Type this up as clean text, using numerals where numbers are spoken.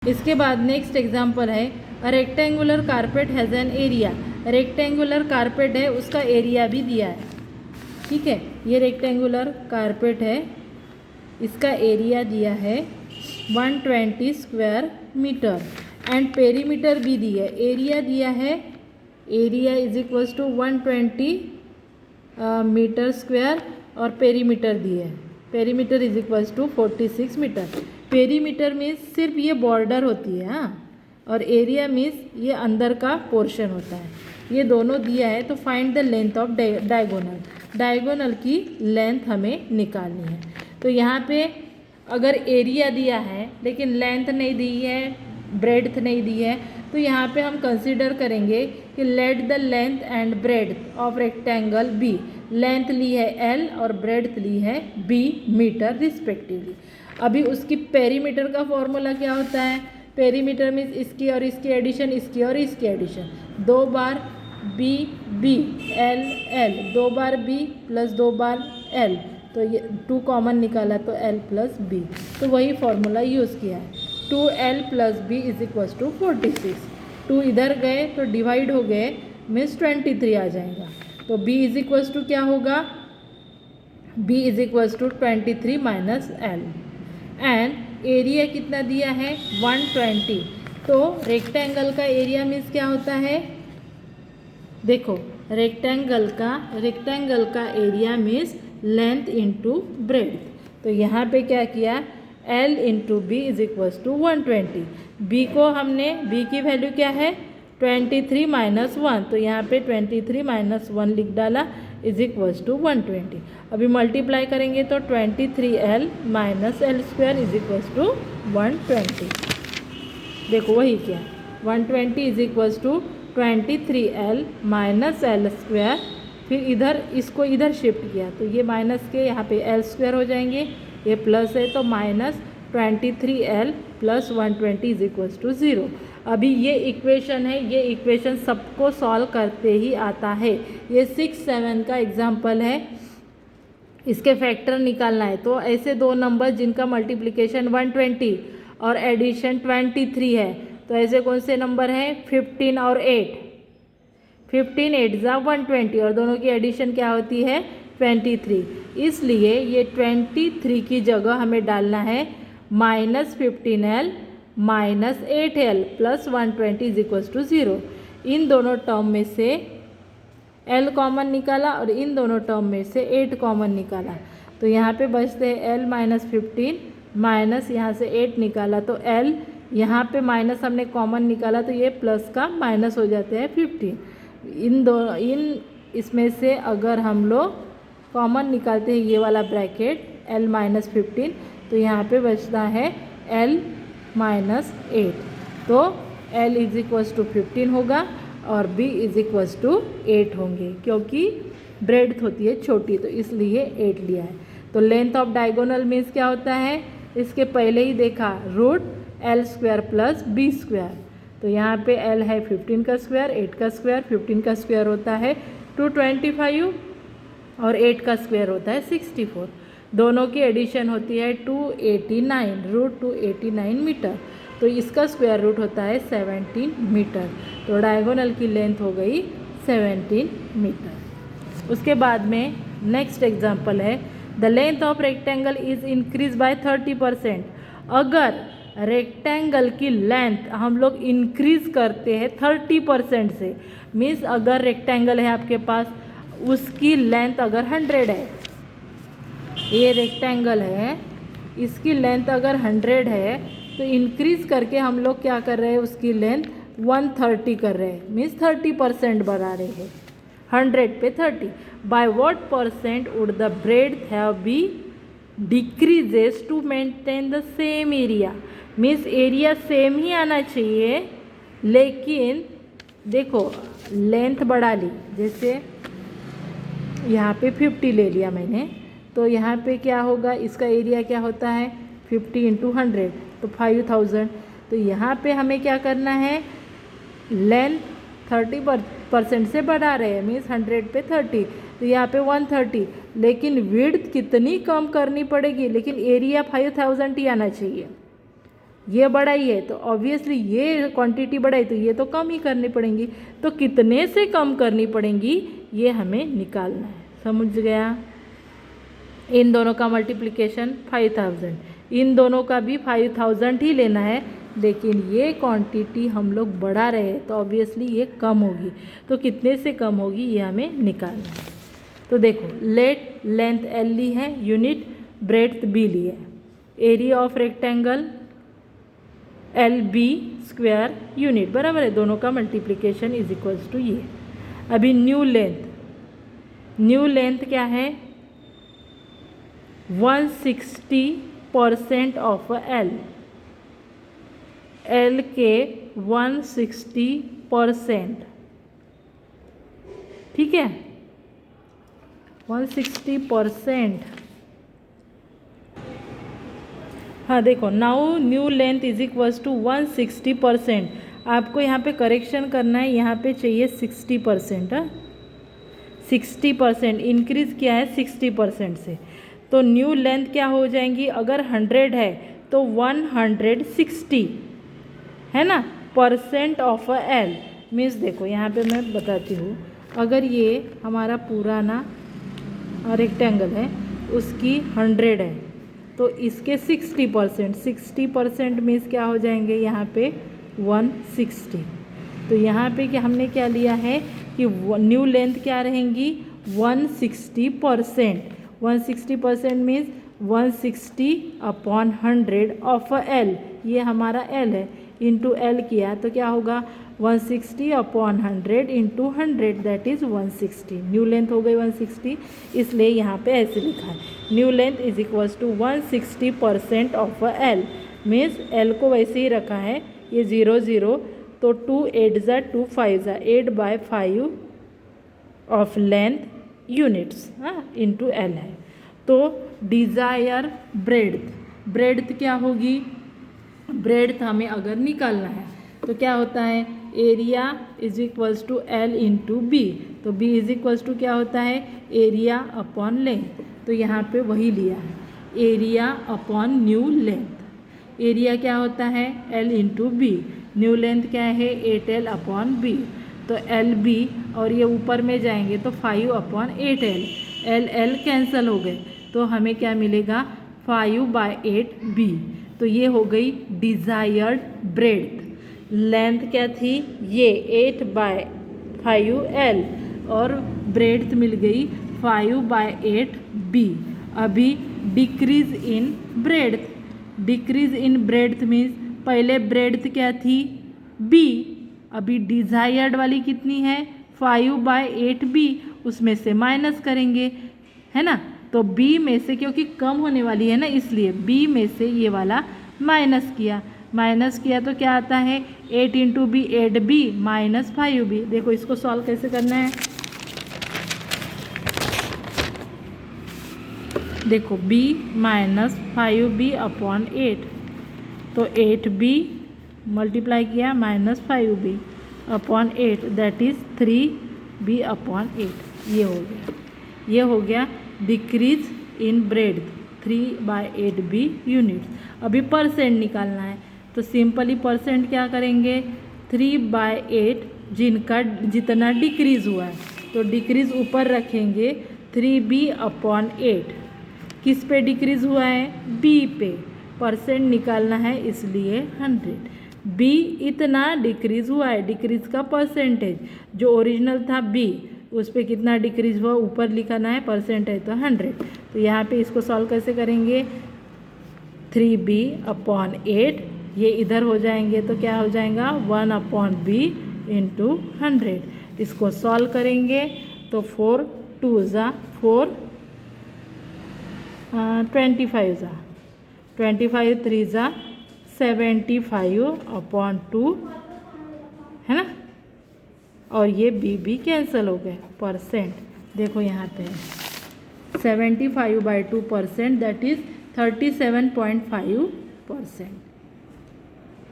इसके बाद next example है a rectangular carpet has an area. Rectangular carpet है, उसका एरिया भी दिया है। ठीक है, ये रेक्टेंगुलर कारपेट है, इसका एरिया दिया है 120 स्क्वायर मीटर एंड पेरीमीटर भी दी है। एरिया दिया है, area is equals to 120 metre square और पेरीमीटर दिए है। Perimeter is equals to 46 metre. Perimeter means सिर्फ ये बॉर्डर होती है, हाँ, और एरिया मीन्स ये अंदर का पोर्शन होता है। ये दोनों दिया है, तो find the length of diagonal. Diagonal की लेंथ हमें निकालनी है। तो यहाँ पे अगर एरिया दिया है लेकिन लेंथ नहीं दी है, ब्रेड्थ नहीं दी है, तो यहाँ पे हम कंसीडर करेंगे कि let the length and breadth of rectangle be. Length ली है एल और ब्रेड्थ ली है बी मीटर रिस्पेक्टिवली। अभी उसकी पेरीमीटर का फॉर्मूला क्या होता है? पेरीमीटर मीन्स इसकी और इसकी एडिशन, इसकी और इसकी एडिशन। 2 बार बी बी एल एल, 2 बार बी प्लस 2 बार एल, तो ये 2 कॉमन निकाला तो एल प्लस बी, तो वही फॉर्मूला यूज़ किया है। 2l plus B is equals to 46। 2 इधर गए तो डिवाइड हो गए, मीन्स 23 आ जाएगा। तो b इज इक्वल्स टू क्या होगा? b is equals to 23 minus L. And area कितना दिया है? 120। तो रेक्टेंगल का एरिया मीन्स क्या होता है? देखो, रेक्टेंगल का area means length into breadth. तो यहाँ पे क्या किया? L into B is equals to 120। b को हमने, b की वैल्यू क्या है? 23 माइनस 1, तो यहाँ पे 23 माइनस 1 लिख डाला इज इक्वल्स टू 120। अभी मल्टीप्लाई करेंगे तो 23l minus L square is equals to 120। देखो वही क्या, 120 is equals to 23l minus L square. फिर इधर इसको इधर शिफ्ट किया तो ये माइनस के यहाँ पे एल स्क्वायर हो जाएंगे, ये प्लस है तो minus 23l plus 120 is equals to 0। अभी ये इक्वेशन है, ये इक्वेशन सबको सॉल्व करते ही आता है। ये 6-7 का एग्जाम्पल है, इसके फैक्टर निकालना है। तो ऐसे दो नंबर जिनका मल्टीप्लिकेशन 120 और एडिशन 23 है, तो ऐसे कौन से नंबर हैं? 15 और 8। 15 8 जा 120 और दोनों की एडिशन क्या होती है? 23। इसलिए ये 23 की जगह हमें डालना है minus 15l minus 8l plus 120 is equals to 0। इन दोनों टर्म में से l कॉमन निकाला और इन दोनों टर्म में से 8 कॉमन निकाला, तो यहाँ पे बचते हैं l माइनस 15 माइनस यहाँ से 8 निकाला तो l, यहाँ पे माइनस हमने कॉमन निकाला तो ये प्लस का माइनस हो जाते हैं 15। इन इसमें से अगर हम लोग कॉमन निकालते हैं ये वाला ब्रैकेट l माइनस 15, तो यहाँ पे बचता है l माइनस 8। तो l इज इक्वल्स टू 15 होगा और b इज इक्वल्स टू 8 होंगे, क्योंकि ब्रेड्थ होती है छोटी तो इसलिए 8 लिया है। तो लेंथ ऑफ डायगोनल मीन्स क्या होता है? इसके पहले ही देखा, root l square plus b square. तो यहाँ पे l है 15 का स्क्वायर, 8 का स्क्वायर, 15 का स्क्वायर होता है 225 और 8 का स्क्वायर होता है 64। दोनों की एडिशन होती है 289, रूट 289 मीटर। तो इसका स्क्वायर रूट होता है 17 मीटर। तो डायगोनल की लेंथ हो गई 17 मीटर। उसके बाद में नेक्स्ट एग्जांपल है the length of rectangle is increase by 30%। अगर रेक्टेंगल की लेंथ हम लोग इंक्रीज करते हैं 30% से, मीन्स अगर रेक्टेंगल है आपके पास, उसकी लेंथ अगर 100 है, ये रेक्टेंगल है, इसकी लेंथ अगर 100 है, तो इंक्रीज करके हम लोग क्या कर रहे हैं? उसकी लेंथ 130 कर रहे हैं, मीन्स 30% बढ़ा रहे हैं। 100 पे 30। By what percent would the breadth have be decreases to maintain the same area? Means area same ही आना चाहिए, लेकिन देखो लेंथ बढ़ा ली। जैसे यहाँ पे 50 ले लिया मैंने, तो यहाँ पे क्या होगा? इसका एरिया क्या होता है? 50 इंटू 100 तो 5000। तो यहाँ पे हमें क्या करना है? लेंथ 30% से बढ़ा रहे हैं, मीन्स 100 पे 30, तो यहाँ पे 130। लेकिन विड्थ कितनी कम करनी पड़ेगी? लेकिन एरिया 5000 ही आना चाहिए। ये बढ़ाई है तो ऑब्वियसली ये क्वांटिटी बढ़ाई तो ये तो कम ही करनी पड़ेंगी, तो कितने से कम करनी पड़ेंगी ये हमें निकालना है। समझ गया? इन दोनों का मल्टीप्लिकेशन 5000, इन दोनों का भी 5000 ही लेना है, लेकिन ये क्वांटिटी हम लोग बढ़ा रहे हैं तो ऑब्वियसली ये कम होगी, तो कितने से कम होगी ये हमें निकालना है। तो देखो लेट लेंथ L ली है, यूनिट ब्रेड्थ B ली है, area of rectangle LB square unit, बराबर है, दोनों का मल्टीप्लिकेशन इज इक्वल्स टू ये। अभी न्यू लेंथ क्या है 160% ऑफ L के 160%, ठीक है 160%। हाँ देखो now new length is equals to 160%। आपको यहाँ पे करेक्शन करना है, यहाँ पे चाहिए 60%। 60% इंक्रीज़ किया है 60% से, तो न्यू लेंथ क्या हो जाएंगी, अगर 100 है तो 160 है ना परसेंट ऑफ L। मीन्स देखो यहाँ पे मैं बताती हूँ, अगर ये हमारा पूरा ना रेक्टेंगल है उसकी 100 है तो इसके 60% मीन्स क्या हो जाएंगे यहाँ पे 160। तो यहाँ पे कि हमने क्या लिया है कि न्यू लेंथ क्या रहेंगी 160%। 160% मीन्स 160/100 ऑफ L, ये हमारा L है, इंटू L किया तो क्या होगा 160/100 into 100 that is 160। New length हो गई 160, इसलिए यहाँ पे ऐसे लिखा है new length is equals to 160% of L। Means L को वैसे ही रखा है, ये 0 0 तो 2 8 ज़ा 2 5 ज़ा 8/5 of length units into L है। तो डिज़ायर ब्रेड्थ क्या होगी, ब्रेड्थ हमें अगर निकालना है तो क्या होता है area is equals to L into B, तो B इज इक्वल्स टू क्या होता है एरिया अपॉन लेंथ, तो यहाँ पे वही लिया है area upon new length. Area क्या होता है L into B, new length क्या है 8L/B, तो LB और ये ऊपर में जाएंगे तो 5/8L, L कैंसिल हो गए तो हमें क्या मिलेगा 5/8B। तो ये हो गई डिज़ायर्ड ब्रेड्थ। लेंथ क्या थी ये 8/5L और ब्रेड्थ मिल गई 5/8B। अभी डिक्रीज इन ब्रेड्थ मीन्स पहले ब्रेड्थ क्या थी B, अभी डिज़ायर्ड वाली कितनी है 5/8B, उसमें से माइनस करेंगे है ना, तो B में से क्योंकि कम होने वाली है ना इसलिए B में से ये वाला माइनस किया तो क्या आता है 8 into B 8B minus 5B। देखो इसको सॉल्व कैसे करना है, देखो B माइनस 5B/8, तो 8B मल्टीप्लाई किया minus 5B/8 that is 3B/8। ये हो गया decrease in breadth 3/8B units. अभी परसेंट निकालना है तो सिंपली परसेंट क्या करेंगे 3/8 जितना डिक्रीज़ हुआ है तो डिक्रीज़ ऊपर रखेंगे 3B/8। किस पे डिक्रीज़ हुआ है B पे, परसेंट निकालना है इसलिए 100। B इतना डिक्रीज़ हुआ है, डिक्रीज़ का परसेंटेज जो ओरिजिनल था B उस पर कितना डिक्रीज़ हुआ ऊपर लिखना है, परसेंट है तो 100। तो यहाँ पे इसको सॉल्व कैसे करेंगे 3B/8 ये इधर हो जाएंगे तो क्या हो जाएगा 1/B इंटू 100। इसको सॉल्व करेंगे तो 4 2 ज़ा 4 25 ज़ा 25 3 ज़ा 75/2 है ना, और ये B कैंसिल हो गए। परसेंट देखो यहाँ पे 75/2% दैट इज़ 37.5%।